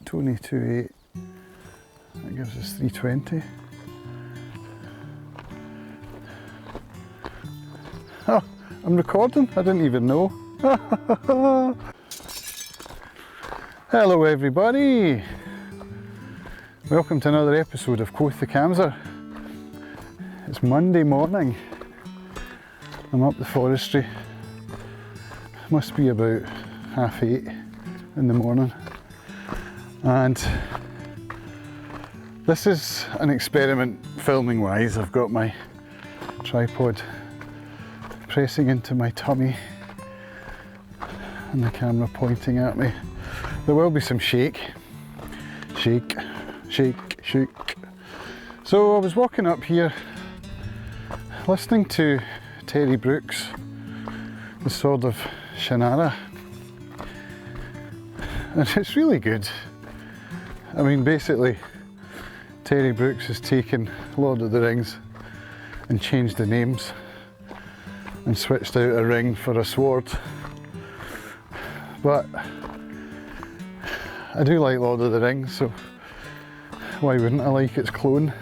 22.8. That gives us 320. Oh, I'm recording, I didn't even know. Hello everybody! Welcome to another episode of Quoth the Camser. It's Monday morning. I'm up the forestry. Must be about 8:30 in the morning. And this is an experiment filming wise. I've got my tripod pressing into my tummy and the camera pointing at me. There will be some shake. So I was walking up here listening to Terry Brooks, The Sword of Shannara, and it's really good. I mean, basically Terry Brooks has taken Lord of the Rings and changed the names and switched out a ring for a sword. But I do like Lord of the Rings, so why wouldn't I like its clone?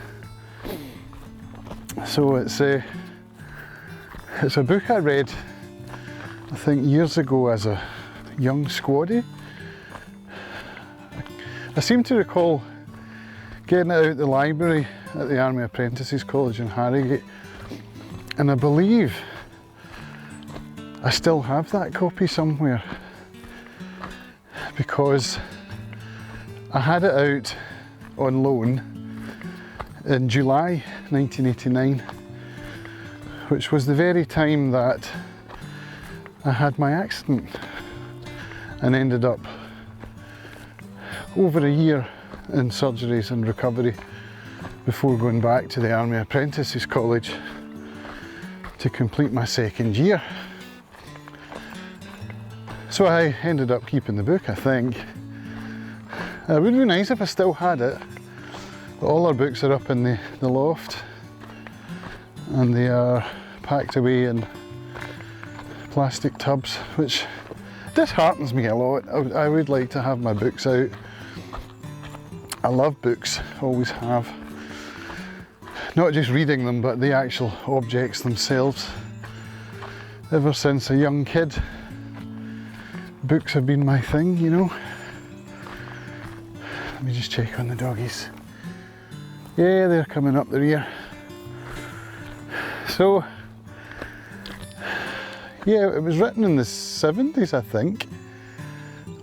So it's a book I read, I think years ago as a young squaddy. I seem to recall getting it out the library at the Army Apprentices College in Harrogate, and I believe I still have that copy somewhere because I had it out on loan in July 1989, which was the very time that I had my accident and ended up over a year in surgeries and recovery before going back to the Army Apprentices College to complete my second year. So I ended up keeping the book, I think. It would be nice if I still had it. But all our books are up in the loft and they are packed away in plastic tubs, which disheartens me a lot. I would like to have my books out. I love books, always have. Not just reading them, but the actual objects themselves. Ever since a young kid, books have been my thing, you know. Let me just check on the doggies. Yeah, they're coming up the rear. So, yeah, it was written in the 70s, I think.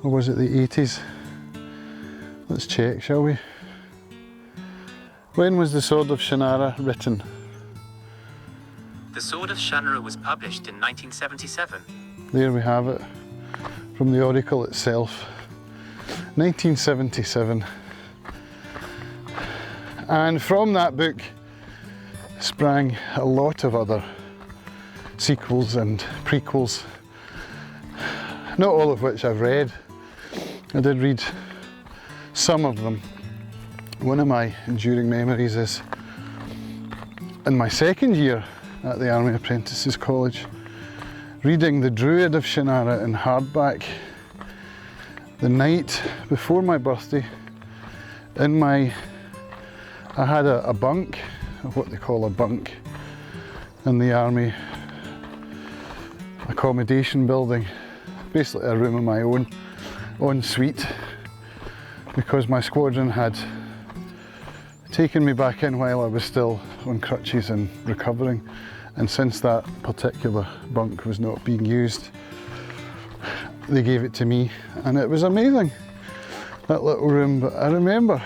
Or was it the 80s? Let's check, shall we? When was The Sword of Shannara written? The Sword of Shannara was published in 1977. There we have it, from the Oracle itself. 1977. And from that book sprang a lot of other sequels and prequels, not all of which I've read. I did read some of them. One of my enduring memories is in my second year at the Army Apprentices College, reading The Druid of Shannara in hardback the night before my birthday. I had a bunk, what they call a bunk, in the Army accommodation building, basically a room of my own, en suite, because my squadron had taken me back in while I was still on crutches and recovering, and since that particular bunk was not being used, they gave it to me, and it was amazing, that little room. But I remember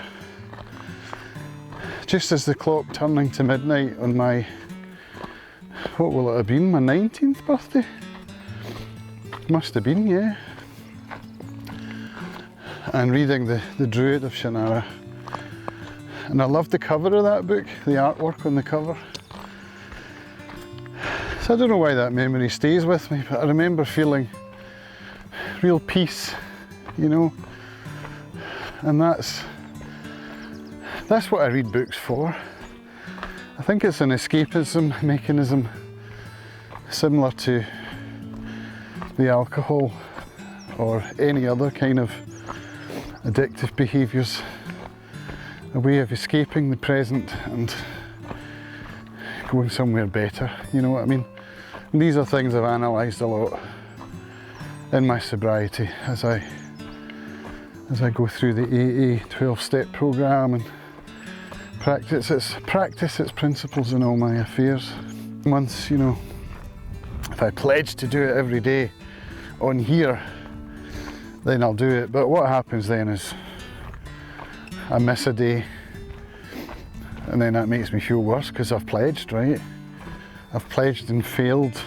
just as the clock turning to midnight on my, what will it have been, my 19th birthday? Must have been, yeah. And reading the Druid of Shannara. And I loved the cover of that book, the artwork on the cover. So I don't know why that memory stays with me, but I remember feeling real peace, you know. And that's what I read books for. I think it's an escapism mechanism similar to the alcohol or any other kind of addictive behaviours, a way of escaping the present and going somewhere better, you know what I mean? And these are things I've analysed a lot in my sobriety as I go through the AA 12-step programme and practice its principles in all my affairs. Once, you know, if I pledge to do it every day on here, then I'll do it. But what happens then is I miss a day, and then that makes me feel worse because I've pledged, right? I've pledged and failed.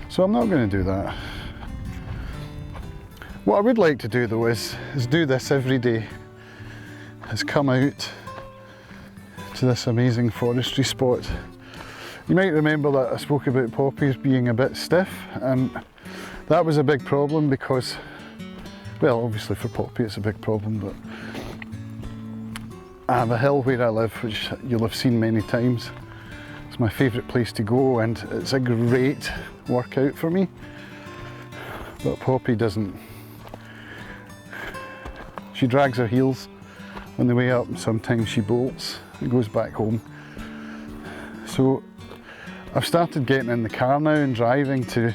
So I'm not going to do that. What I would like to do though is do this every day, is come out to this amazing forestry spot. You might remember that I spoke about poppies being a bit stiff, and that was a big problem because, well, obviously for poppy it's a big problem, but I have a hill where I live, which you'll have seen many times. It's my favourite place to go and it's a great workout for me. But Poppy doesn't. She drags her heels on the way up and sometimes she bolts and goes back home. So I've started getting in the car now and driving to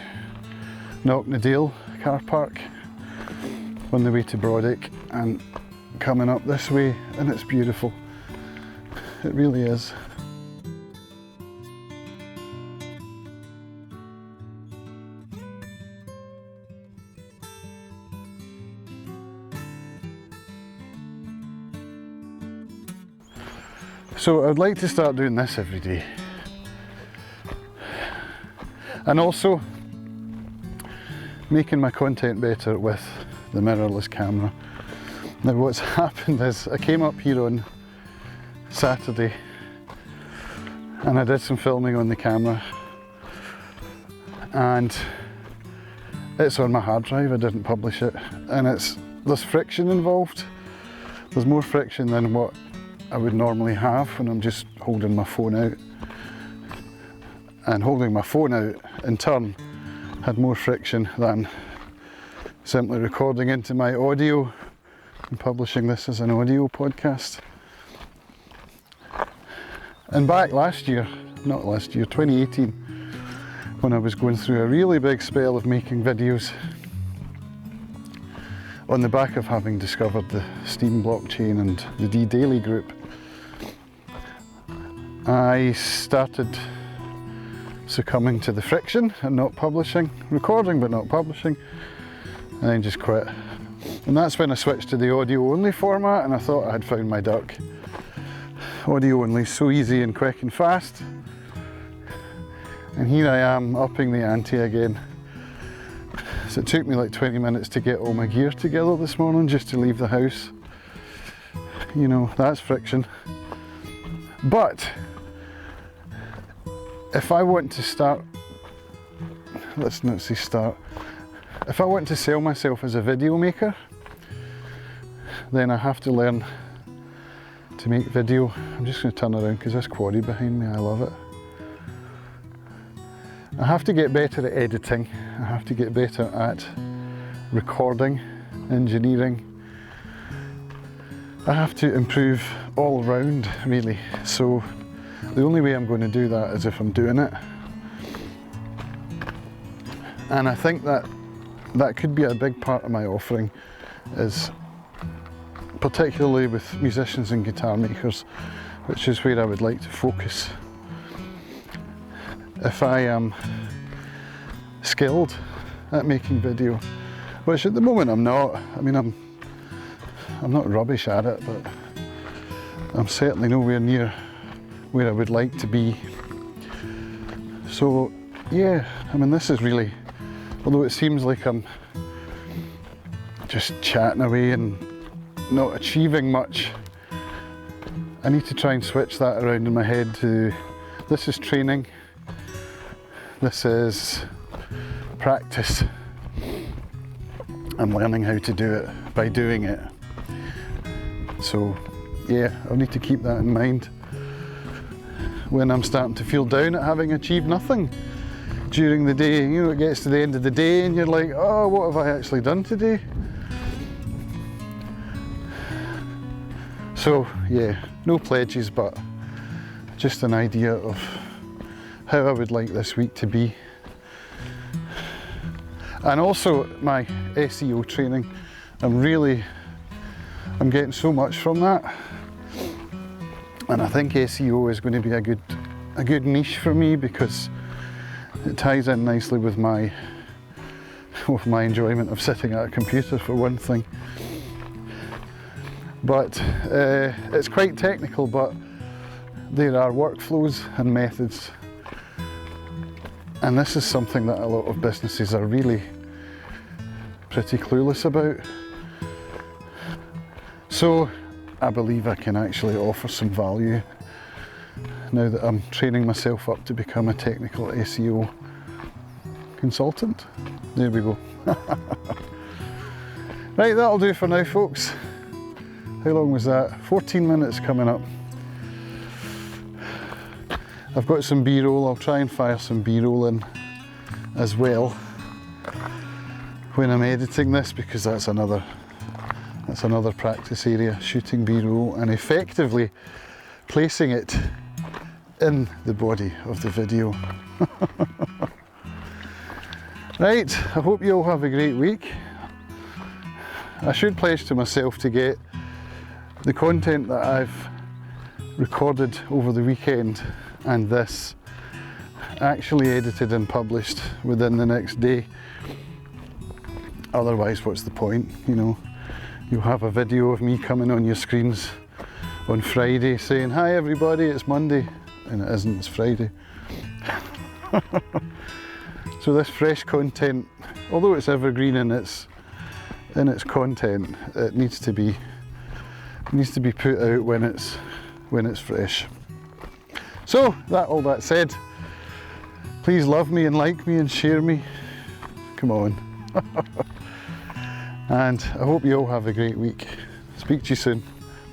Knocknadale car park on the way to Brodick and coming up this way, and it's beautiful. It really is. So I'd like to start doing this every day. And also making my content better with the mirrorless camera. Now what's happened is I came up here on Saturday and I did some filming on the camera, and it's on my hard drive, I didn't publish it, and there's friction involved. There's more friction than what I would normally have when I'm just holding my phone out. And holding my phone out in turn had more friction than simply recording into my audio and publishing this as an audio podcast. And back last year, 2018, when I was going through a really big spell of making videos on the back of having discovered the Steam blockchain and the D-Daily group, I started succumbing to the friction and not publishing, recording but not publishing, and then just quit. And that's when I switched to the audio only format, and I thought I had found my duck. Audio only is so easy and quick and fast, and here I am upping the ante again. So it took me like 20 minutes to get all my gear together this morning just to leave the house. You know, that's friction. But if I want to start, let's not say start, if I want to sell myself as a video maker, then I have to learn to make video. I'm just going to turn around because this quarry behind me, I love it. I have to get better at editing, I have to get better at recording, engineering. I have to improve all round, really. So the only way I'm going to do that is if I'm doing it. And I think that could be a big part of my offering, is particularly with musicians and guitar makers, which is where I would like to focus. If I am skilled at making video, which at the moment I'm not. I mean, I'm not rubbish at it, but I'm certainly nowhere near where I would like to be. So yeah, I mean, this is really, although it seems like I'm just chatting away and not achieving much, I need to try and switch that around in my head to, this is training, this is practice. I'm learning how to do it by doing it. So yeah, I'll need to keep that in mind when I'm starting to feel down at having achieved nothing during the day. You know, it gets to the end of the day and you're like, oh, what have I actually done today? So yeah, no pledges, but just an idea of how I would like this week to be. And also my SEO training, I'm getting so much from that, and I think SEO is going to be a good niche for me because it ties in nicely with my enjoyment of sitting at a computer, for one thing. But it's quite technical, but there are workflows and methods, and this is something that a lot of businesses are really pretty clueless about. So I believe I can actually offer some value now that I'm training myself up to become a technical SEO consultant. There we go. Right, that'll do for now, folks. How long was that? 14 minutes coming up. I've got some B-roll. I'll try and fire some B-roll in as well when I'm editing this, because that's another practice area, shooting B-roll and effectively placing it in the body of the video. Right, I hope you all have a great week. I should pledge to myself to get the content that I've recorded over the weekend and this actually edited and published within the next day. Otherwise, what's the point, you know? You'll have a video of me coming on your screens on Friday saying, "Hi everybody, it's Monday," and it isn't, it's Friday. So this fresh content, although it's evergreen in its content, it needs to be put out when it's fresh. So all that said, please love me and like me and share me. Come on. And I hope you all have a great week. Speak to you soon.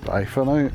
Bye for now.